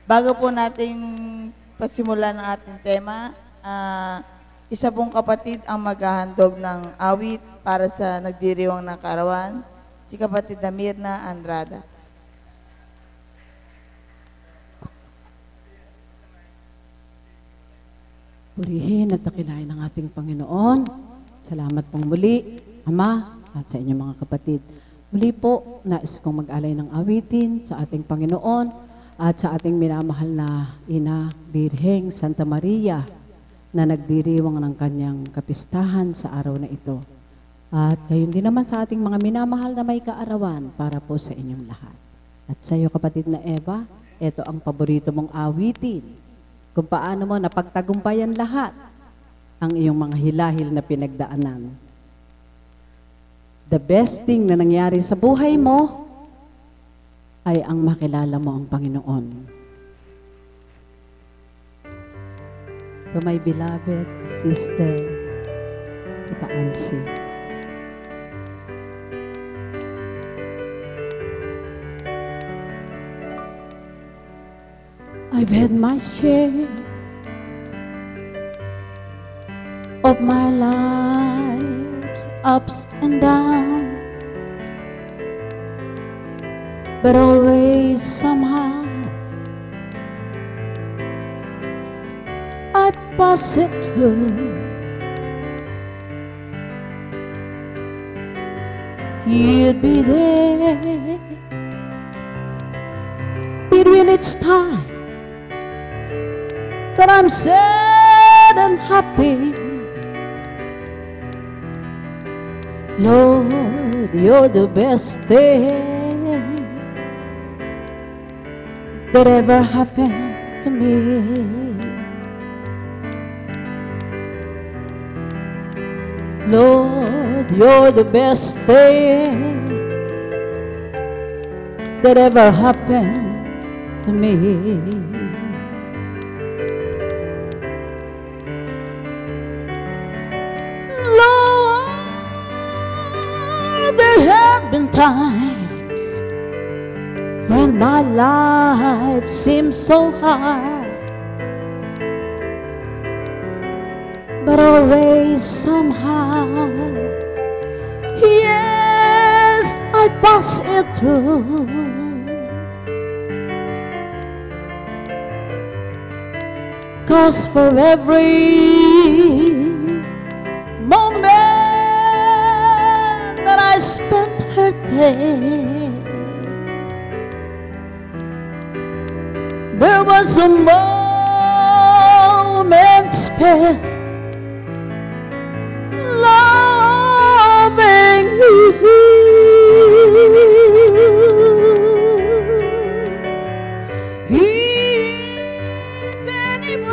Bago po nating pasimulan ang ating tema, isa pong kapatid ang maghahandog ng awit para sa nagdiriwang ng kaarawan, si kapatid na Mirna Andrada. Purihin at dakilain ng ating Panginoon. Salamat pong muli, Ama, at sa inyong mga kapatid. Muli po, nais kong mag-alay ng awitin sa ating Panginoon at sa ating minamahal na Ina Birheng Santa Maria na nagdiriwang ng kanyang kapistahan sa araw na ito. At gayon din naman sa ating mga minamahal na may kaarawan para po sa inyong lahat. At sa iyo, kapatid na Eva, ito ang paborito mong awitin. Kung paano mo napagtagumpayan lahat ang iyong mga hilahil na pinagdaanan. The best thing na nangyari sa buhay mo ay ang makilala mo ang Panginoon. To my beloved sister, Tita Ansi. I've had my share of my life's ups and downs, but always somehow I pass it through. You'd be there between each time that I'm sad and happy. Lord, you're the best thing that ever happened to me. Lord, you're the best thing that ever happened to me. There have been times when my life seems so hard, but always somehow, yes, I pass it through. Cause for every moment that I spent hurting, there was a moment spent loving you. If anyone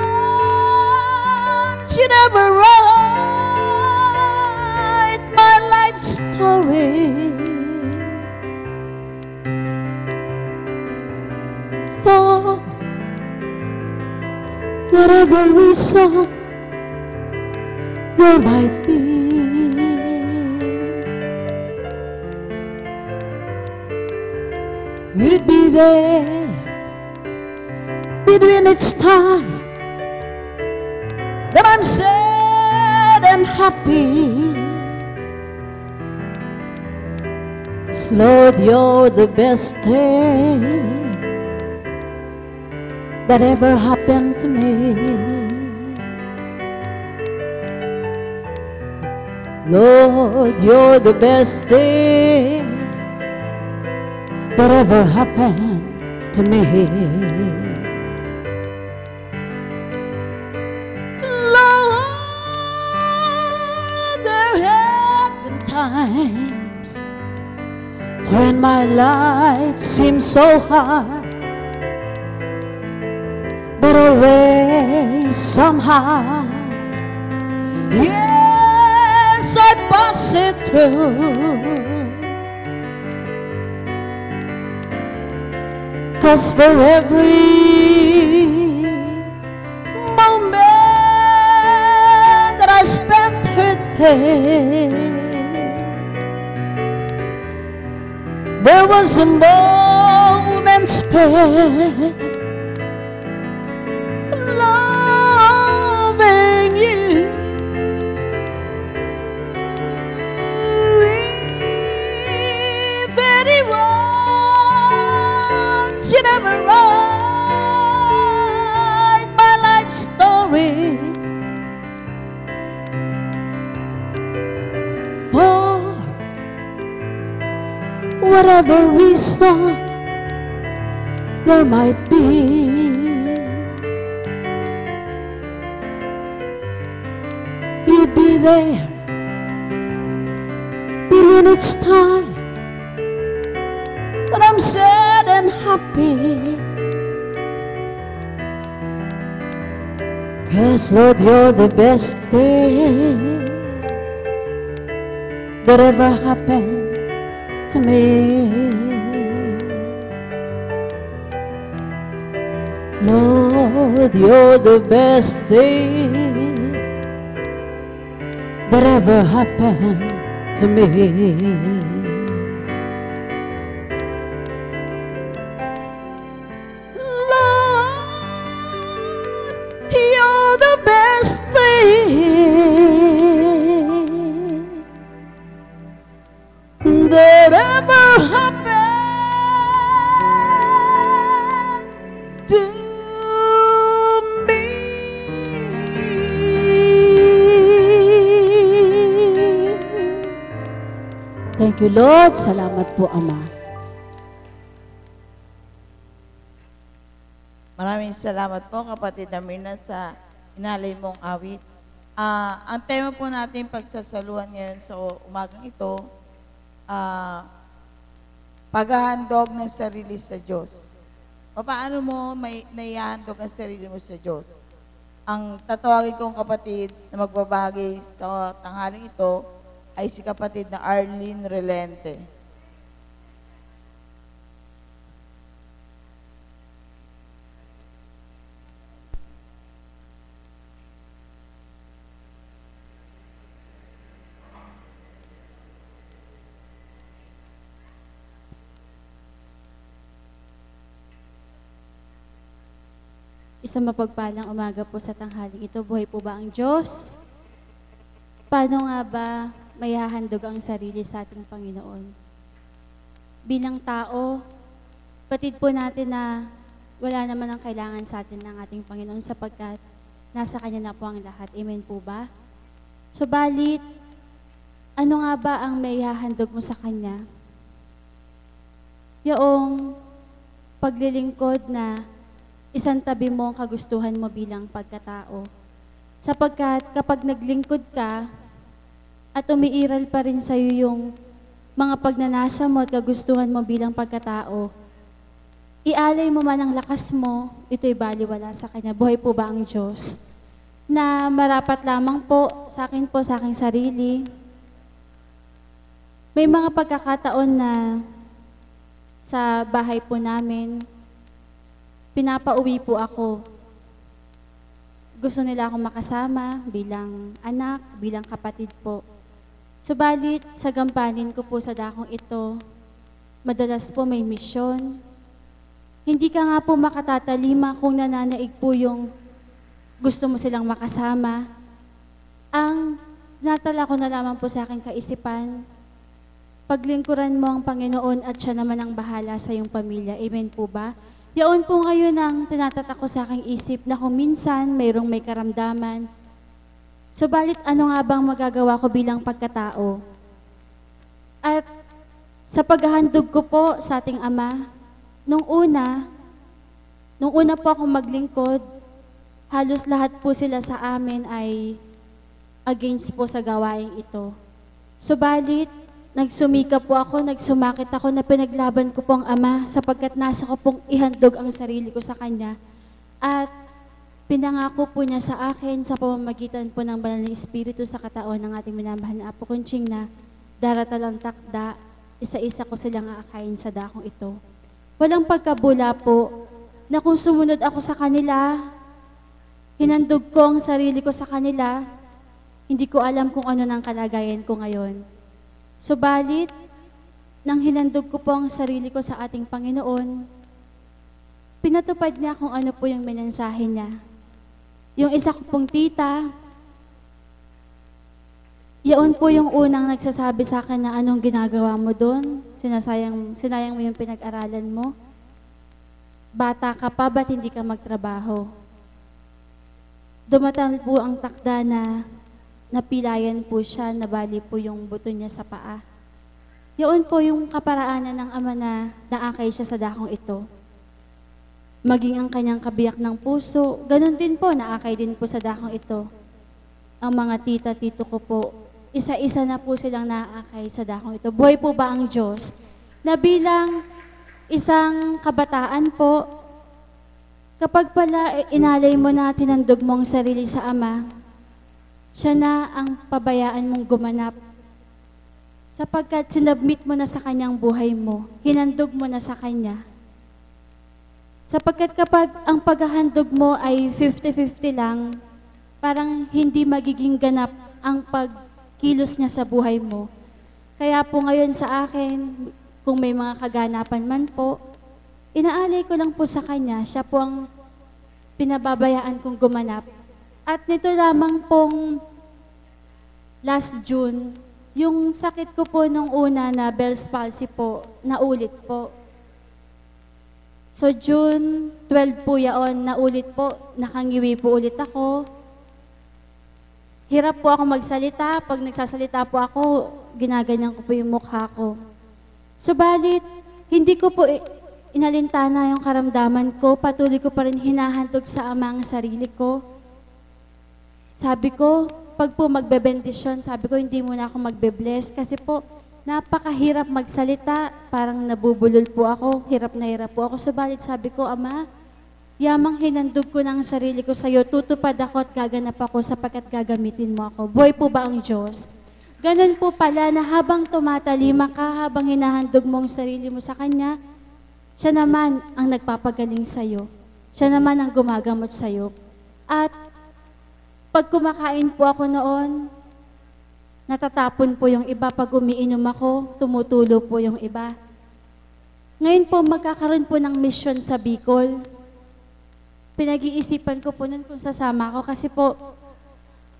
should ever write my life story, for whatever reason there might be, you'd be there between each time that I'm sad and happy. 'Cause Lord, you're the best thing that ever happened to me. Lord, you're the best thing that ever happened to me. Lord, there have been times when my life seems so hard, but always somehow, yes, I pass it through. 'Cause for every moment that I spent hurting, there was a moment spent will write my life story for whatever reason there might be. You'd be there when it's time that I'm sad and happy. 'Cause Lord, you're the best thing that ever happened to me. Lord, you're the best thing that ever happened to me. Lord, you're the best thing that ever happened to me. Thank you, Lord. Salamat po, Ama. Maraming salamat po, kapatid Mirna, sa inalay mong awit. Ang tema po natin pagsasaluhan ngayon sa umagang ito, paghahandog ng sarili sa Diyos. Paano mo may naihahandog ang sarili mo sa Diyos? Ang tatawagin kong kapatid na magbabahagi sa tanghaling ito ay si kapatid na Arlene Relente. Isang mapagpalang umaga po sa tanghaling ito. Buhay po ba ang Diyos? Paano nga ba may hahandog ang sarili sa ating Panginoon? Bilang tao, batid po natin na wala naman ang kailangan sa atin ng ating Panginoon sapagkat nasa Kanya na po ang lahat. Amen po ba? Subalit, ano nga ba ang may hahandog mo sa Kanya? Yung paglilingkod na isang tabi mo ang kagustuhan mo bilang pagkatao. Sapagkat kapag naglingkod ka at umiiral pa rin sa iyo yung mga pagnanasa mo at kagustuhan mo bilang pagkatao, ialay mo man ang lakas mo, ito'y baliwala sa Kanya. Buhay po ba ang Diyos? Na marapat lamang po sa akin po, sa aking sarili. May mga pagkakataon na sa bahay po namin, pinapauwi po ako. Gusto nila akong makasama bilang anak, bilang kapatid po. Subalit, sa gampanin ko po sa dakong ito, madalas po may misyon. Hindi ka nga po makatatalima kung nananaig po yung gusto mo silang makasama. Ang natala ko na lamang po sa aking kaisipan, paglingkuran mo ang Panginoon at Siya naman ang bahala sa iyong pamilya. Amen po ba? Yaon po ngayon ang tinatatak ko sa aking isip na kung minsan mayroong may karamdaman. Subalit ano nga bang magagawa ko bilang pagkatao? At sa paghahandog ko po sa ating Ama, nung una po akong maglingkod, halos lahat po sila sa amin ay against po sa gawaing ito. Subalit, nagsumika po ako, nagsumakit ako na pinaglaban ko po ang Ama sapagkat nasa ko pong ihandog ang sarili ko sa Kanya. At pinangako po niya sa akin sa pamamagitan po ng Banal na Espiritu sa kataon ng ating minamahal na Apo Kunching na daratalang takda, isa-isa ko silang aakayin sa dakong ito. Walang pagkabula po na kung sumunod ako sa kanila, hinandog ko ang sarili ko sa kanila, hindi ko alam kung ano ng kalagayan ko ngayon. Subalit, nang hinandog ko po ang sarili ko sa ating Panginoon, pinatupad niya kung ano po yung mensahe niya. Yung isa ko pong tita, yaon po yung unang nagsasabi sa akin na anong ginagawa mo doon, sinayang mo yung pinag-aralan mo. Bata ka pa, ba't hindi ka magtrabaho? Dumatal po ang takda na napilayan po siya, nabali po yung buto niya sa paa. Yun po yung kaparaanan ng ama na naakay siya sa dakong ito. Maging ang kanyang kabiyak ng puso, ganun din po, naakay din po sa dakong ito. Ang mga tita, tito ko po, isa-isa na po silang naakay sa dakong ito. Buhay po ba ang Diyos? Na bilang isang kabataan po, kapag pala inalay mo na tinandog mo ang sarili sa Ama, siya na ang pabayaan mong gumanap. Sapagkat sinabmit mo na sa Kanyang buhay mo, hinandog mo na sa Kanya. Sapagkat kapag ang paghahandog mo ay 50-50 lang, parang hindi magiging ganap ang pagkilos niya sa buhay mo. Kaya po ngayon sa akin, kung may mga kaganapan man po, inaalay ko lang po sa Kanya, siya po ang pinababayaan kong gumanap. At nito lamang pong last June, yung sakit ko po nung una na Bell's palsy po, naulit po. So June 12 po yaon, naulit po, nakangiwi po ulit ako. Hirap po ako magsalita, pag nagsasalita po ako, ginaganyan ko po yung mukha ko. Subalit, hindi ko po inalintana yung karamdaman ko, patuloy ko pa rin hinahantog sa Ama ang sarili ko. Sabi ko, pag po magbebendisyon, sabi ko, hindi muna ako magbe-bless kasi po, napakahirap magsalita, parang nabubulol po ako, hirap na hirap po ako. Subalit sabi ko, Ama, yamang hinandog ko ng sarili ko sa iyo, tutupad ako at gaganap ako sapagkat gagamitin mo ako. Buhay po ba ang Diyos? Ganun po pala na habang tumatalima ka, habang hinahandog mo ang sarili mo sa Kanya, siya naman ang nagpapagaling sa iyo. Siya naman ang gumagamot sa iyo. At pag kumakain po ako noon, natatapon po yung iba. Pag umiinom ako, tumutulo po yung iba. Ngayon po, magkakaroon po ng mission sa Bicol. Pinag-iisipan ko po nun kung sasama ako kasi po,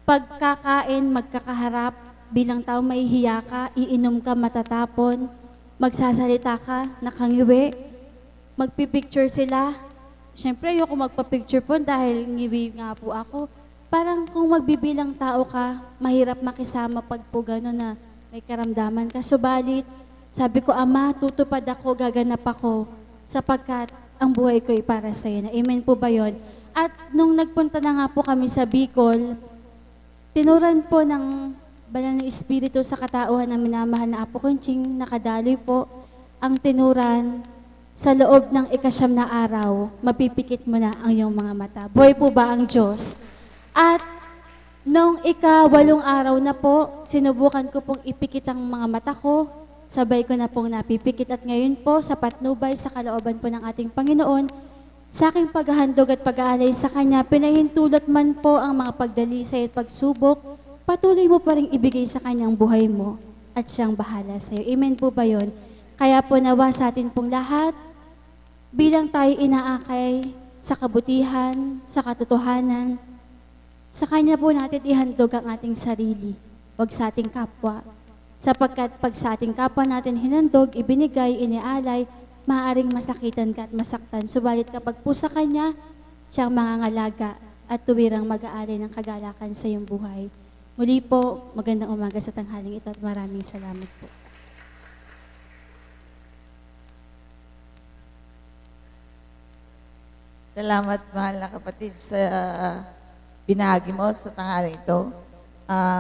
pagkakain, magkakaharap, bilang tao mahihiya ka, iinom ka, matatapon, magsasalita ka, nakangiwi, magpipicture sila. Siyempre, ayoko magpa-picture po dahil ngiwi nga po ako. Parang kung magbibilang tao ka, mahirap makisama pag po gano'n na may karamdaman ka. Subalit, sabi ko, Ama, tutupad ako, gaganap ako, sapagkat ang buhay ko ay para sa iyo. Amen po ba yun? At nung nagpunta na nga po kami sa Bicol, tinuran po ng Banal na Espiritu sa katauhan ng minamahal na Apo Conching, nakadaloy po ang tinuran sa loob ng 9 na araw, mapipikit mo na ang iyong mga mata. Buhay po ba ang Diyos? At nung 8 araw na po, sinubukan ko pong ipikit ang mga mata ko, sabay ko na pong napipikit. At ngayon po, sa patnubay, sa kalooban po ng ating Panginoon, sa aking paghahandog at pag-aalay sa Kanya, pinahintulot man po ang mga pagdalisay at pagsubok, patuloy mo pa rin ibigay sa Kanyang buhay mo at siyang bahala sa iyo. Amen po ba yun? Kaya po nawa sa atin pong lahat, bilang tayo inaakay sa kabutihan, sa katotohanan, sa Kanya po natin ihandog ang ating sarili, wag sa ating kapwa. Sapagkat pag sa ating kapwa natin hinandog, ibinigay, inialay, maaaring masakitan ka at masaktan. Subalit kapag po sa Kanya, siyang mangangalaga at tuwirang mag-aalay ng kagalakan sa iyong buhay. Muli po, magandang umaga sa tanghaling ito at maraming salamat po. Salamat, mahal na kapatid, sa binahagi mo sa tanghaling ito.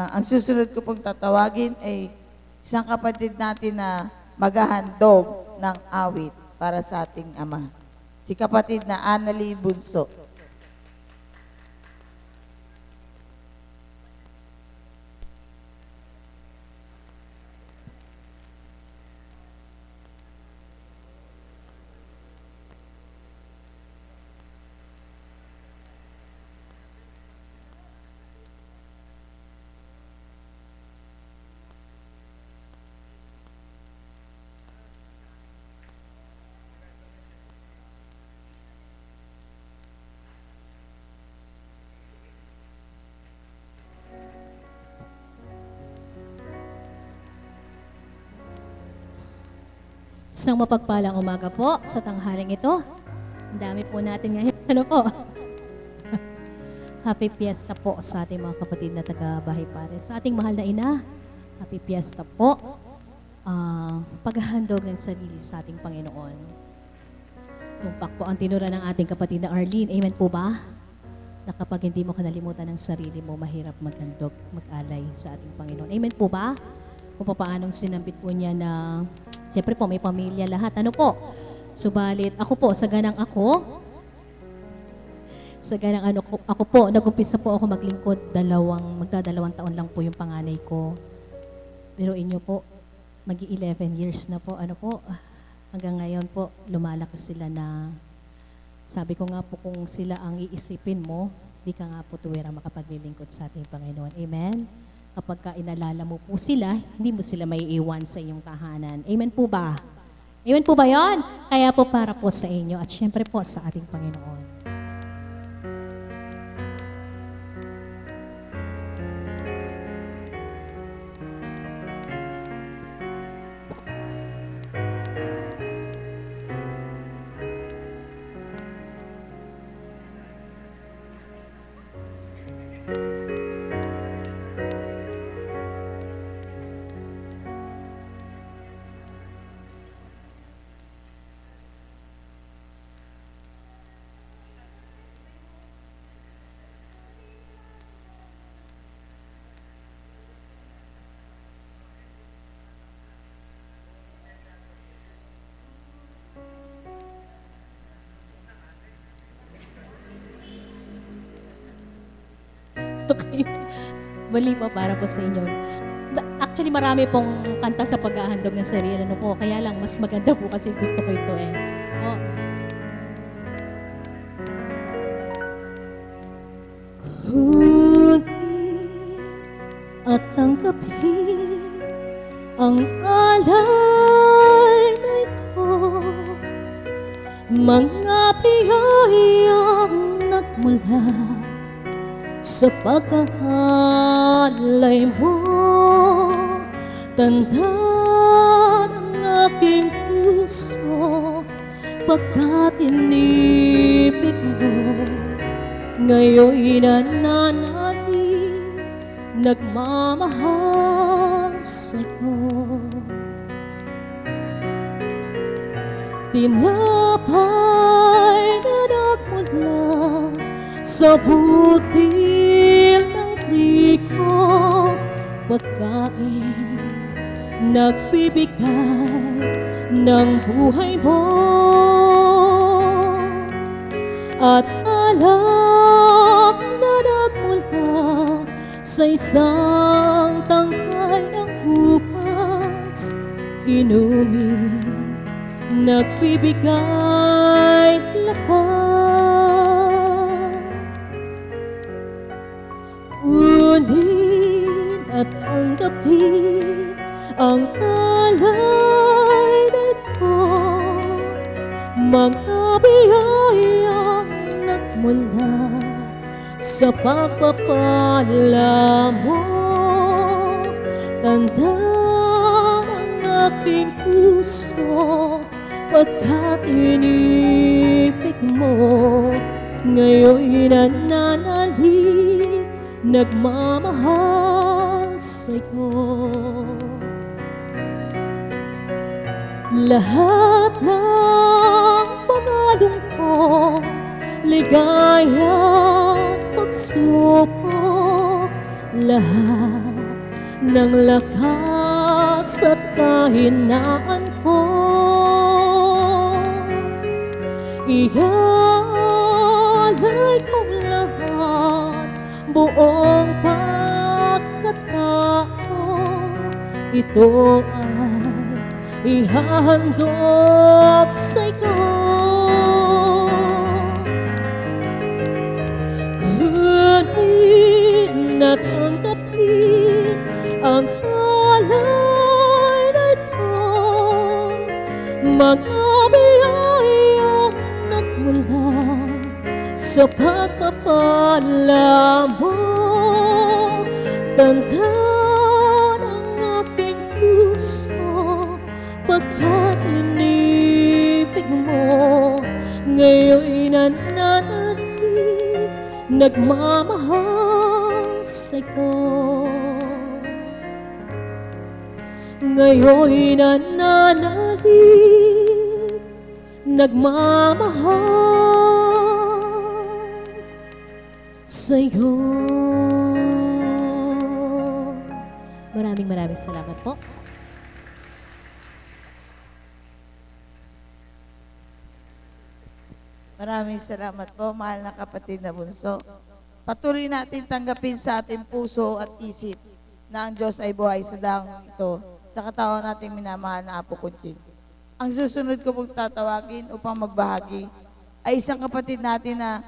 Ang susunod ko pong tatawagin ay isang kapatid natin na maghahandog ng awit para sa ating Ama. Si kapatid na Annalie Bunso. Isang mapagpalang umaga po sa tanghaling ito. dami po natin ngayon. Ano po? Happy Fiesta po sa ating mga kapatid na taga-Bahay Pares. Sa ating mahal na ina, Happy Fiesta po. Paghahandog ng sarili sa ating Panginoon. Tumpak po ang tinura ng ating kapatid na Arlene. Amen po ba? Na kapag hindi mo kanalimutan ng sarili mo, mahirap maghandog, mag-alay sa ating Panginoon. Amen po ba? Kung paanong sinambit po niya na, siyempre po may pamilya lahat. Ano po? Subalit, ako po, sa ganang ako po, nag-umpisa po ako maglingkod, magdadalawang taon lang po yung panganay ko. Pero inyo po, mag-11 years na po, ano po, hanggang ngayon po, lumalakas sila na, sabi ko nga po, kung sila ang iisipin mo, di ka nga po tuwira makapaglilingkod sa ating Panginoon. Amen? Kapag ka inalala mo po sila, hindi mo sila may iwan sa iyong tahanan. Amen po ba? Amen po ba yon? Kaya po para po sa inyo at syempre po sa ating Panginoon. Okay. Mali po para po sa inyo. Actually, marami pong kanta sa paghahandog ng sarili. Ano po? Kaya lang, mas maganda po kasi gusto ko ito eh. Oh. Kunin at tanggapin ang alay na ito, mga biyayang nagmula sa pagkahalay mo. Tanda ng aking puso pagkat inibig mo, ngayon'y nananalig nagmamahal sa'yo. Tinapay na nagmula sa butil ng trigo, pagkain nagbibigay ng buhay mo, at alak na nagmula sa isang tangkay ng bukas, inumin nagbibigay lakas. Unin at tanggapin ang alay na ito, mga biyayang nagmula sa pagpapala mo. Tanda ang aking puso pagkat inibig mo, ngayon'y nananalig nagmamahal sa'yo. Lahat ng mga lungkot, ligaya at pagsubok, lahat ng lakas at kahinaan ko, ialay kong lahat, buong pagkatao. Ito ay ihahandog sa'yo. Kunin at tanggapin ang alay na ito, mga biyayang nagmula sa pagpapala mo. Tanda ng aking puso pagkat inibig mo, Ngayon'y nananalig, nagmamahal sa'yo. Ngayon'y nananalig, nagmamahal sa'yo. Maraming salamat po. Maraming salamat po, mahal na kapatid na bunso. Patuloy natin tanggapin sa ating puso at isip na ang Diyos ay buhay sa dahong ito sa katawan nating minamahal na Apo Kunching. Ang susunod ko pong tatawagin upang magbahagi ay isang kapatid natin na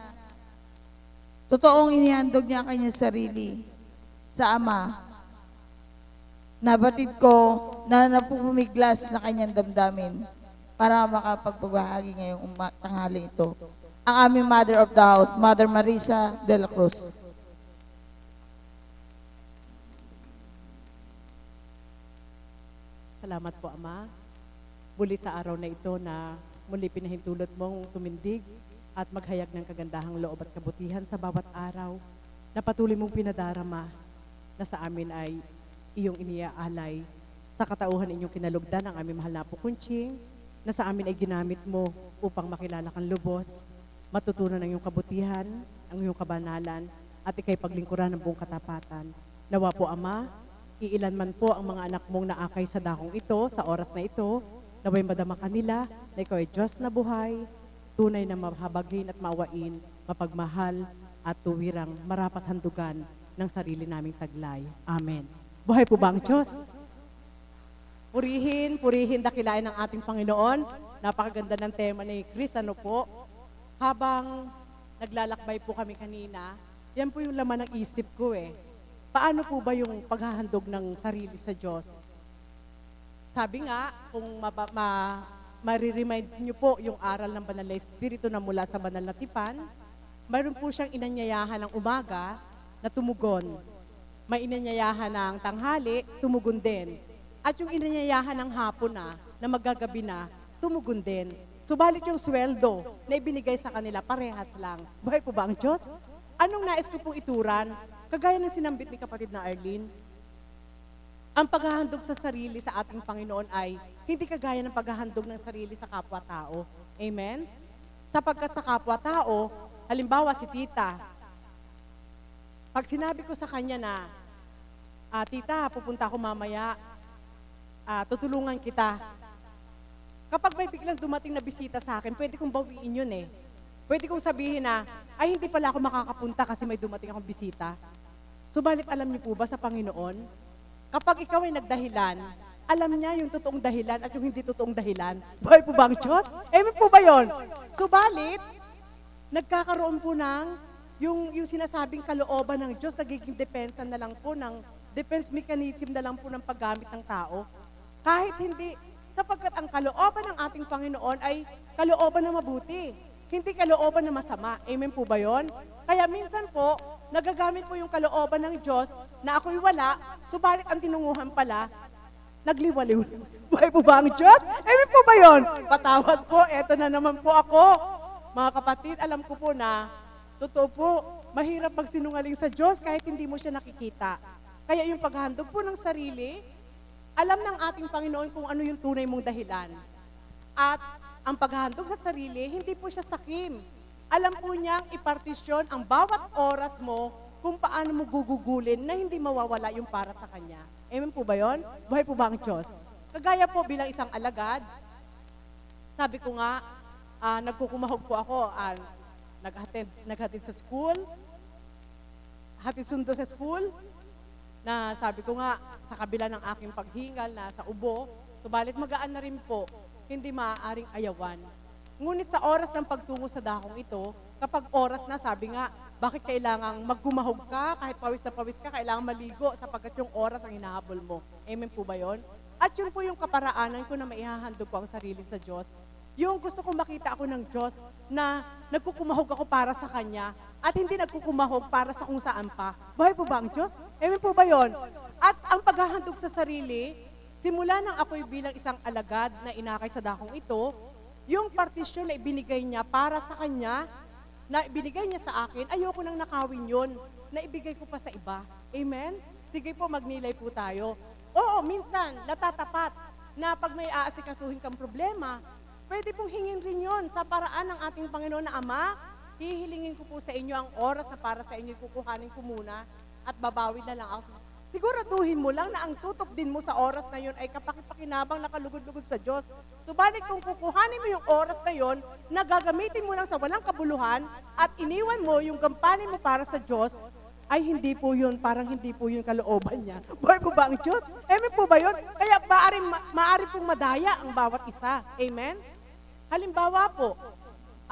totoong inihandog niya kanyang sarili sa Ama. Nabatid ko na napupumiglas na kanyang damdamin para makapagbahagi ngayong tanghali ito. Ang aming Mother of the House, Mother Marisa de la Cruz. Salamat po, Ama. Muli sa araw na ito na muli pinahintulot mong tumindig at maghayag ng kagandahang loob at kabutihan sa bawat araw na patuloy mong pinadarama na sa amin ay iyong iniaalay sa katauhan inyong kinalugdan ang aming mahal na Apo Kunching, na sa amin ay ginamit mo upang makilala kang lubos, matutunan ang iyong kabutihan, ang iyong kabanalan, at ikay paglingkuran ng buong katapatan. Nawa po, Ama, iilan man po ang mga anak mong naakay sa dakong ito, sa oras na ito, naway madama kanila na ikaw ay Diyos na buhay, tunay na mahabagin at maawain, mapagmahal at tuwirang marapat handugan ng sarili naming taglay. Amen. Buhay po ba ang Diyos? Purihin, dakilain ng ating Panginoon. Napakaganda ng tema ni Chris. Ano po? Habang naglalakbay po kami kanina, yan po yung laman ng isip ko eh. Paano po ba yung paghahandog ng sarili sa Diyos? Sabi nga, kung mariremind niyo po yung aral ng Banal na Espiritu na mula sa Banal na Tipan, mayroon po siyang inanyayahan ng umaga na tumugon. May inanyayahan ng tanghali, tumugon din. At yung inanyayahan ng hapon na magagabi na, tumugon din. Subalit yung sweldo na ibinigay sa kanila, parehas lang. Buhay po ba ang Diyos? Anong nais ko pong ituran? Kagaya ng sinambit ni kapatid na Arlene, ang paghahandog sa sarili sa ating Panginoon ay hindi kagaya ng paghahandog ng sarili sa kapwa-tao. Amen? Sapagkat sa kapwa-tao, halimbawa si tita, pag sinabi ko sa kanya na, tita, pupunta ako mamaya, tutulungan kita. Kapag may biglang dumating na bisita sa akin, pwede kong bawiin yun eh. Pwede kong sabihin na, ay hindi pala ako makakapunta kasi may dumating akong bisita. Subalit alam niyo po ba sa Panginoon, kapag ikaw ay nagdahilan, alam niya yung totoong dahilan at yung hindi totoong dahilan. Buhay po ba ang Diyos? Amen po ba yun? Subalit, nagkakaroon po ng yung sinasabing kalooban ng Diyos, nagiging depensa na lang po ng defense mechanism na lang po ng paggamit ng tao. Kahit hindi, sapagkat ang kalooban ng ating Panginoon ay kalooban na mabuti. Hindi kalooban na masama. Amen po ba yun? Kaya minsan po, nagagamit po yung kalooban ng Diyos na ako'y wala, subalit ang tinunguhan pala, nagliwaliw. Buhay po ba ang Diyos? Amen po ba yun? Patawad po, eto na naman po ako. Mga kapatid, alam ko po na, totoo po, mahirap magsinungaling sa Diyos kahit hindi mo siya nakikita. Kaya yung paghandog po ng sarili, alam ng ating Panginoon kung ano yung tunay mong dahilan. At ang paghandog sa sarili, hindi po siya sakim. Alam po niyang ipartisyon ang bawat oras mo kung paano mo gugugulin na hindi mawawala yung para sa Kanya. Amen po ba yun? Buhay po ba ang Diyos? Kagaya po bilang isang alagad, sabi ko nga, nagkukumahog po ako, naghatid sa school, hatid sundo sa school, na sabi ko nga, sa kabila ng aking paghingal na sa ubo, subalit magaan na rin po, hindi maaaring ayawan. Ngunit sa oras ng pagtungo sa dakong ito, kapag oras na, sabi nga, bakit kailangang maggumahog ka, kahit pawis na pawis ka, kailangang maligo sapagkat yung oras ang hinahabol mo. Amen po ba yun? At yun po yung kaparaanan ko na maihahandog ko ang sarili sa Diyos. Yung gusto kong makita ako ng Diyos na nagkukumahog ako para sa Kanya at hindi nagkukumahog para sa kung saan pa. Buhay po ba ang Diyos? Amen po ba yun? At ang paghahandog sa sarili, simula nang ako'y bilang isang alagad na inakay sa dakong ito, Yung partisyon na ibinigay niya para sa kanya, na ibinigay niya sa akin, ayoko nang nakawin yun, na ibigay ko pa sa iba. Amen? Sige po, magnilay po tayo. Oo, minsan, natatapat na pag may aasikasuhin kang problema, pwede pong hingin rin yun sa paraan ng ating Panginoon na Ama, hihilingin ko po sa inyo ang oras na para sa inyo, kukuhanin ko muna at babawi na lang ako. Siguraduhin mo lang na ang tutok din mo sa oras na yon ay kapakipakinabang nakalugod-lugod sa Diyos. Subalit kung kukuhanin mo yung oras na yon, nagagamitin mo lang sa walang kabuluhan at iniwan mo yung gampanin mo para sa Diyos, ay hindi po yun, parang hindi po yun kalooban niya. Buhay po ba ang Diyos? Amen po ba yun? Kaya maaari pong madaya ang bawat isa. Amen? Halimbawa po,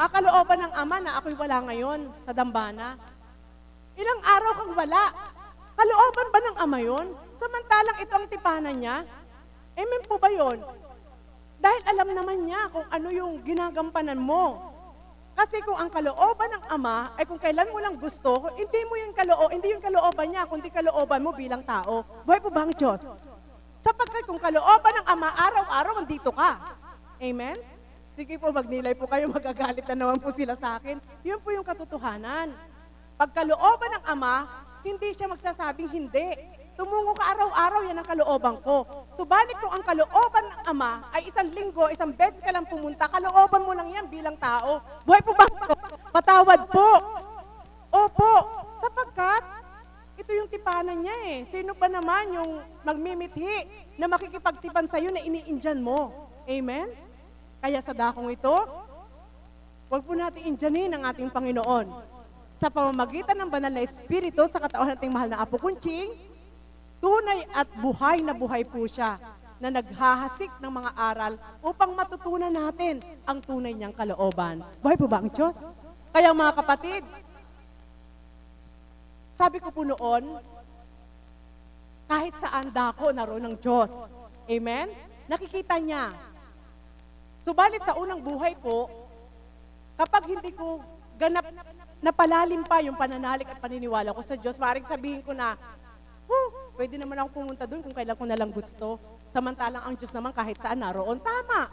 kalooban ng Ama na ako'y wala ngayon sa dambana. Ilang araw kang wala. Kalooban ba ng Ama yun? Samantalang ito ang tipanan niya? Amen po ba yun? Dahil alam naman niya kung ano yung ginagampanan mo. Kasi kung ang kalooban ng Ama ay kung kailan mo lang gusto, hindi yung kalooban niya, kundi kalooban mo bilang tao. Buhay po ba ang Diyos? Sapagkat kung kalooban ng Ama, araw-araw andito ka. Amen? Sige po, magnilay po kayo, magagalit na naman po sila sa akin. Yun po yung katotohanan. Pag kalooban ng Ama, hindi siya magsasabing hindi. Tumungo ka araw-araw, yan ang kalooban ko. Subalit kung ang kalooban ng Ama ay isang linggo, isang beses ka lang pumunta, kalooban mo lang yan bilang tao. Buhay po ba? Patawad po. Opo, sapagkat ito yung tipanan niya eh. Sino pa naman yung magmimithi na makikipagtipan sa'yo na iniindyan mo? Amen? Kaya sa dakong ito, huwag po natin indyanin ang ating Panginoon. Sa pamamagitan ng banal na Espiritu sa katawan nating mahal na Apo Kunching, tunay at buhay na buhay po siya na naghahasik ng mga aral upang matutunan natin ang tunay niyang kalooban. Buhay po ba ang Diyos? Kaya mga kapatid, sabi ko po noon, kahit saan dako naroon ng Diyos. Amen? Nakikita niya. Subalit sa unang buhay po, kapag hindi ko ganap napalalim pa yung pananalig at paniniwala ko sa Diyos, maaaring sabihin ko na, pwede naman ako pumunta doon kung kailan ko na lang gusto. Samantalang ang Diyos naman kahit saan naroon. Tama.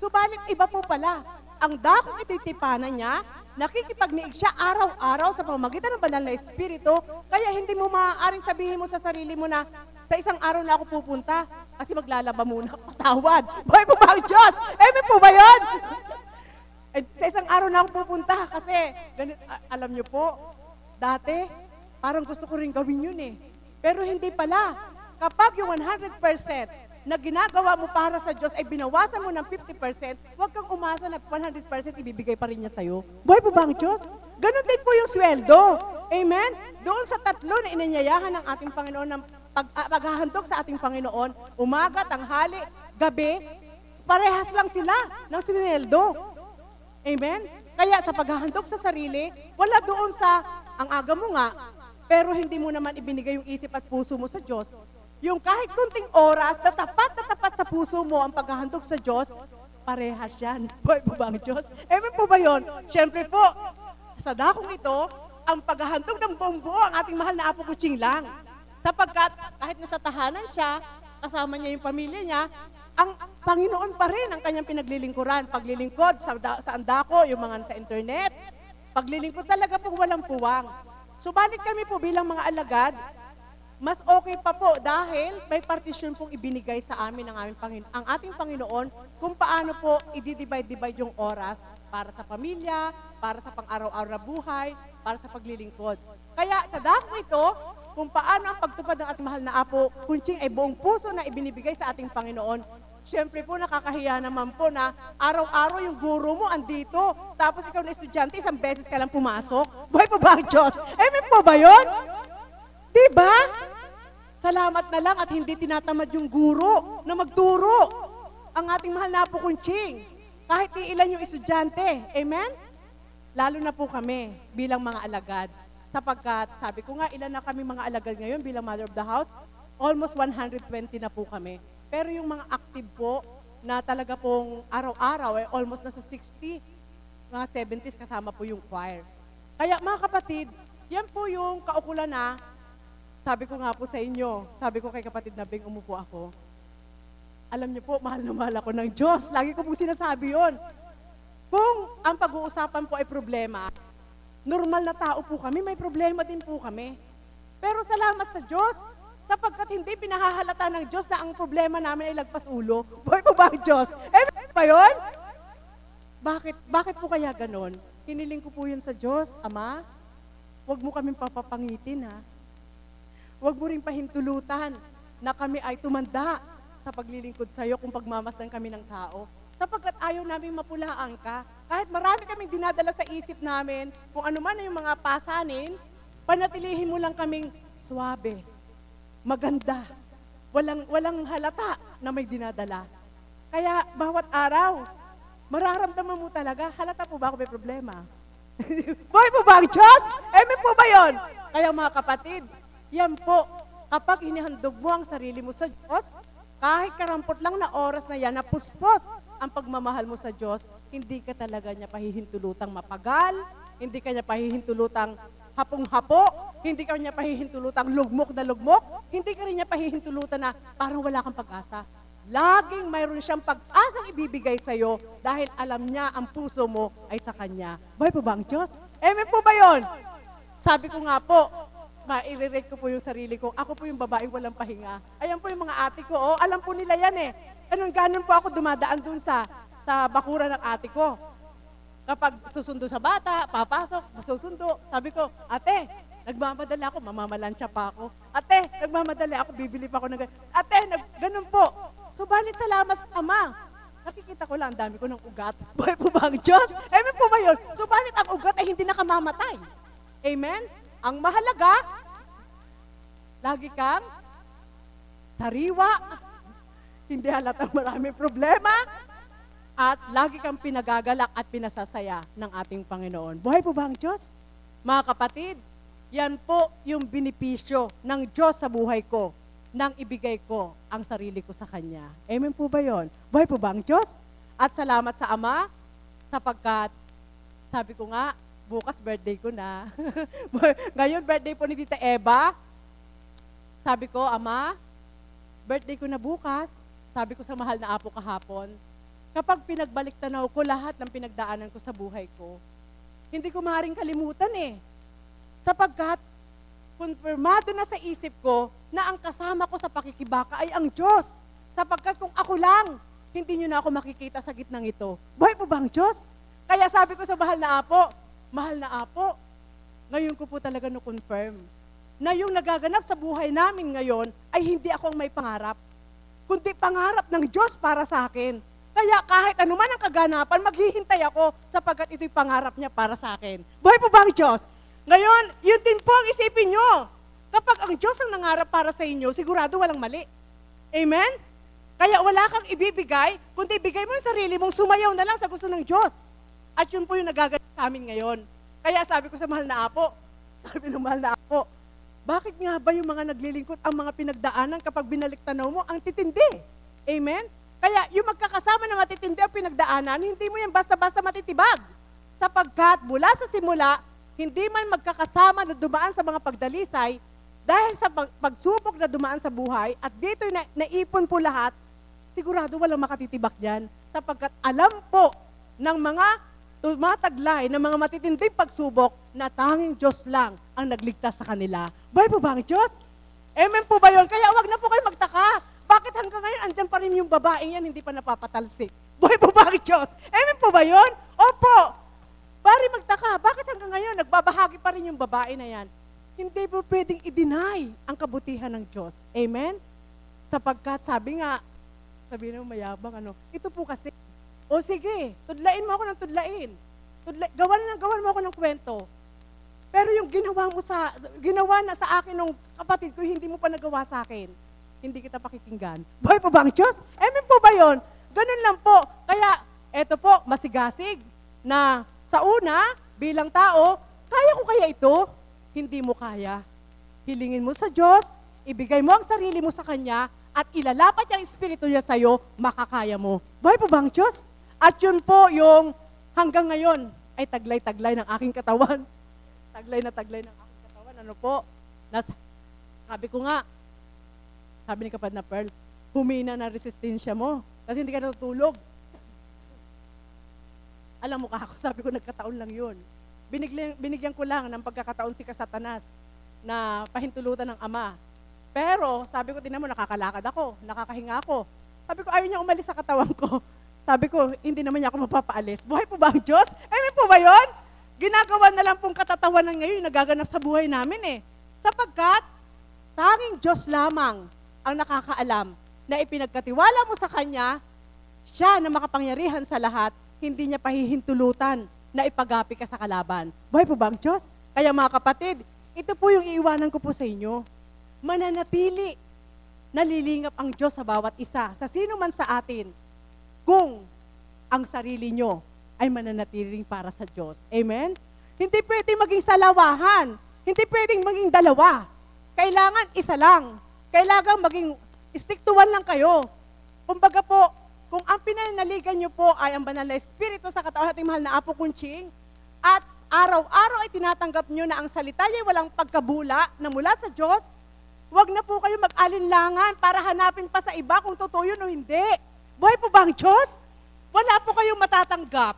Subalit iba po pala. Ang dakong ititipanan niya, nakikipagniig siya araw-araw sa pamamagitan ng banal na Espiritu, kaya hindi mo maaaring sabihin mo sa sarili mo na, sa isang araw na ako pupunta, kasi maglalaba muna, patawad. Buhay po ba ang Diyos? Amen po ba yun? Sa isang araw na ako pupunta kasi, alam niyo po, dati, parang gusto ko rin gawin yun eh. Pero hindi pala. Kapag yung 100% na ginagawa mo para sa Diyos ay binawasan mo ng 50%, huwag kang umasa na 100% ibibigay pa rin niya sa'yo. Buhay po ba ang Diyos? Ganon din po yung sweldo. Amen? Doon sa tatlo na inanyayahan ng ating Panginoon ng paghahandog sa ating Panginoon, umaga, tanghali, gabi, parehas lang sila ng sweldo. Amen? Kaya sa paghahandog sa sarili, wala doon sa ang aga mo nga, pero hindi mo naman ibinigay yung isip at puso mo sa Diyos. Yung kahit kunting oras na tapat sa puso mo ang paghahandog sa Diyos, parehas yan. Buhay po ba ang Diyos? Amen po ba yun? Siyempre po, sa dakong ito, ang paghahandog ng buong buo ang ating mahal na Apo Kunching lang. Sapagkat kahit nasa tahanan siya, kasama niya yung pamilya niya, ang Panginoon pa rin ang kanyang pinaglilingkuran. Paglilingkod sa andako, yung mga sa internet. Paglilingkod talaga pong walang puwang. Subalit kami po bilang mga alagad, mas okay pa po dahil may partisyon pong ibinigay sa amin ang ating Panginoon kung paano po i-divide yung oras para sa pamilya, para sa pang-araw-araw na buhay, para sa paglilingkod. Kaya sa dako ito, kung paano ang pagtupad ng ating mahal na Apo Kunching ay buong puso na ibinibigay sa ating Panginoon. Siyempre po, nakakahiya naman po na araw-araw yung guro mo andito, tapos ikaw na estudyante, isang beses ka lang pumasok. Buhay po ba ang Diyos? Amen po ba yun? Diba? Salamat na lang at hindi tinatamad yung guro na magturo ang ating mahal na Apo Kunching. Kahit ilan yung estudyante. Amen? Lalo na po kami bilang mga alagad. Sapagkat, sabi ko nga, ilan na kami mga alagad ngayon bilang Mother of the House? Almost 120 na po kami. Pero yung mga active po, na talaga pong araw-araw, almost nasa 60, mga 70s kasama po yung choir. Kaya mga kapatid, yan po yung kaukulan na, sabi ko nga po sa inyo, sabi ko kay kapatid na Beng, umupo ako. Alam niyo po, mahal na mahal ako ng Diyos. Lagi ko po sinasabi yon. Kung ang pag-uusapan po ay problema, normal na tao po kami, may problema din po kami. Pero salamat sa Diyos, sapagkat hindi pinahahalata ng Diyos na ang problema namin ay lagpas ulo. Buhay po ba ang Diyos? Ba yun? Bakit po kaya ganon? Hiniling ko po yun sa Diyos, Ama, huwag mo kaming papapangitin, ha? Huwag mo rin pahintulutan na kami ay tumanda sa paglilingkod sa iyo kung pagmamasdan kami ng tao. Sapagkat ayaw namin mapulaan ka. Kahit marami kaming dinadala sa isip namin, kung ano man yung mga pasanin, panatilihin mo lang kaming suwabe, maganda, walang halata na may dinadala. Kaya bawat araw, mararamdaman mo talaga, halata po ba ako may problema? Buhay po ba ang Diyos? Amen po ba yun? Kaya mga kapatid, yan po, kapag hinihandog mo ang sarili mo sa Diyos, kahit karampot lang na oras na yan, na puspos ang pagmamahal mo sa Diyos, hindi ka talaga niya pahihintulutang mapagal, hindi ka niya pahihintulutang hapong-hapo, hindi ka niya pahihintulutang lugmok na lugmok, hindi ka rin niya pahihintulutan na parang wala kang pag-asa. Laging mayroon siyang pag-asang ibibigay sa'yo dahil alam niya ang puso mo ay sa Kanya. Buhay po ba ang Diyos? Amen po ba yun? Sabi ko nga po, maire-rate ko po yung sarili ko. Ako po yung babaeng walang pahinga. Ayan po yung mga ate ko. Oh, alam po nila yan eh. Ganon po ako dumadaan dun sa bakura ng ate ko. Kapag susundo sa bata, papasok, masusundo. Sabi ko, ate, nagmamadali ako, mamamalansya pa ako. Ate, nagmamadali ako, bibili pa ako ng ganun. Ate, ganun po. Subalit salamat sa Ama. Nakikita ko lang, ang dami ko ng ugat. Buhay po ba ang Diyos? Amen po ba yun? Subalit ang ugat ay hindi nakamamatay. Amen? Ang mahalaga, lagi kang sariwa, hindi halatang maraming problema, at lagi kang pinagagalak at pinasasaya ng ating Panginoon. Buhay po ba ang Diyos? Mga kapatid, yan po yung benepisyo ng Diyos sa buhay ko, nang ibigay ko ang sarili ko sa Kanya. Amen po ba yun? Buhay po ba ang Diyos? At salamat sa Ama, sapagkat, sabi ko nga, bukas birthday ko na. Ngayon, birthday po ni Tita Eva. Sabi ko, Ama, birthday ko na bukas. Sabi ko sa mahal na apo kahapon, kapag pinagbalik-tanaw ko lahat ng pinagdaanan ko sa buhay ko, hindi ko maaaring kalimutan eh. Sapagkat, konfirmado na sa isip ko na ang kasama ko sa pakikibaka ay ang Diyos. Sapagkat kung ako lang, hindi nyo na ako makikita sa gitnang ito. Buhay po ba ang Diyos? Kaya sabi ko sa mahal na apo, ngayon ko po talaga no-confirm na yung nagaganap sa buhay namin ngayon ay hindi ako ang may pangarap, kundi pangarap ng Diyos para sa akin. Kaya kahit anuman ang kaganapan, maghihintay ako sapagkat ito'y pangarap niya para sa akin. Buhay po ba ang Diyos? Ngayon, yun din po ang isipin nyo. Kapag ang Diyos ang nangarap para sa inyo, sigurado walang mali. Amen? Kaya wala kang ibibigay, kundi ibigay mo yung sarili mong sumayaw na lang sa gusto ng Diyos. At yun po yung nagaganap sa amin ngayon. Kaya sabi ko sa mahal na apo, bakit nga ba yung mga naglilingkod ang mga pinagdaanan kapag binalik-tanaw mo, ang titindi? Amen? Kaya yung magkakasama na matitindi ang pinagdaanan, hindi mo yan basta-basta matitibag. Sapagkat mula sa simula, hindi man magkakasama na dumaan sa mga pagdalisay, dahil sa pagsubok na dumaan sa buhay, at dito naipon po lahat, sigurado walang makatitibak dyan. Sapagkat alam po ng mga tumataglay ng mga matitinding pagsubok na tanging Diyos lang ang nagligtas sa kanila. Buhay po ba ang Diyos? Amen po ba yun? Kaya wag na po kayo magtaka. Bakit hanggang ngayon andyan pa rin yung babaeng yan hindi pa napapatalsik? Buhay po ba ang Diyos? Amen po ba yun? Opo. Bari magtaka. Bakit hanggang ngayon nagbabahagi pa rin yung babae na yan? Hindi po pwedeng i-deny ang kabutihan ng Diyos. Amen? Sapagkat sabi mo mayabang ito po kasi, o sige, tudlain mo ako ng tudlain. Gawan mo ako ng kwento. Pero yung ginawa na sa akin ng kapatid ko, hindi mo pa nagawa sa akin. Hindi kita pakikinggan. Buhay po ba ang Diyos? Amen po ba yun? Ganun lang po. Kaya, eto po, masigasig na sa una, bilang tao, kaya ko kaya ito? Hindi mo kaya. Hilingin mo sa Diyos, ibigay mo ang sarili mo sa Kanya, at ilalapat yung Espiritu niya sa'yo, makakaya mo. Buhay po ba ang Diyos? At yun po yung hanggang ngayon ay taglay-taglay ng aking katawan. Taglay na taglay ng aking katawan. Sabi ko nga, sabi ni kapatid na Pearl, humina na resistensya mo kasi hindi ka natutulog. Alam mo ka ako, sabi ko nagkataon lang yun. Binigyan ko lang ng pagkakataon si Satanas na pahintulutan ng Ama. Pero sabi ko, tinan mo, nakakalakad ako, nakakahinga ako. Sabi ko, ayaw niya umalis sa katawan ko. Sabi ko, hindi naman niya ako mapapaalis. Buhay po ba ang Diyos? Amen po ba yun? Ginagawa na lang pong katatawanan ngayon, nagaganap sa buhay namin eh. Sapagkat, tanging Diyos lamang ang nakakaalam na ipinagkatiwala mo sa Kanya, siya na makapangyarihan sa lahat, hindi niya pahihintulutan na ipagapi ka sa kalaban. Buhay po ba ang Diyos? Kaya mga kapatid, ito po yung iiwanan ko po sa inyo. Mananatili, nalilingap ang Diyos sa bawat isa, sa sino man sa atin, kung ang sarili nyo ay mananatiling para sa Diyos. Amen? Hindi pwedeng maging salawahan. Hindi pwedeng maging dalawa. Kailangan isa lang. Kailangan maging stick to one lang kayo. Kumbaga po, kung ang pinanaligan nyo po ay ang banal na Espiritu sa katawan nating mahal na Apo Kunching, at araw-araw ay tinatanggap nyo na ang salita niya walang pagkabula na mula sa Diyos, huwag na po kayo mag-alinlangan para hanapin pa sa iba kung totoo yun o hindi. Buhay po ba ang Diyos? Wala po kayong matatanggap.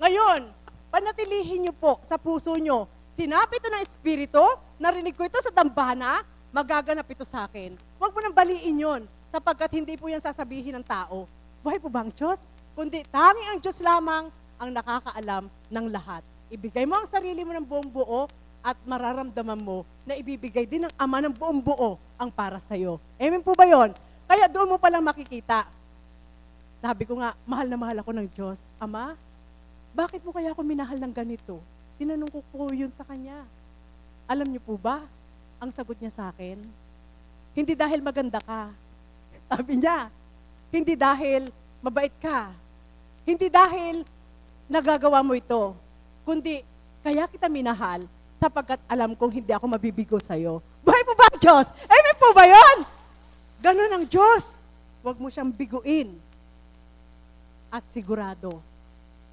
Ngayon, panatilihin nyo po sa puso nyo. Sinabi ito ng Espiritu, narinig ko ito sa dambana, magaganap ito sa akin. Huwag mo nang baliin yun, sapagkat hindi po yan sasabihin ng tao. Buhay po ba ang Diyos? Kundi tanging ang Diyos lamang ang nakakaalam ng lahat. Ibigay mo ang sarili mo ng buong buo at mararamdaman mo na ibibigay din ng Ama ng buong buo ang para sa'yo. Amen po ba yun? Kaya doon mo palang makikita. Sabi ko nga, mahal na mahal ako ng Diyos. Ama, bakit mo kaya ako minahal ng ganito? Tinanong ko po yun sa Kanya. Alam niyo po ba, ang sagot niya sa akin, hindi dahil maganda ka. Sabi niya, hindi dahil mabait ka. Hindi dahil nagagawa mo ito. Kundi, kaya kita minahal sapagkat alam kong hindi ako mabibigo sa'yo. Buhay po ba ang Diyos? Amen po ba yun? Ganun ang Diyos. Huwag mo siyang biguin. At sigurado,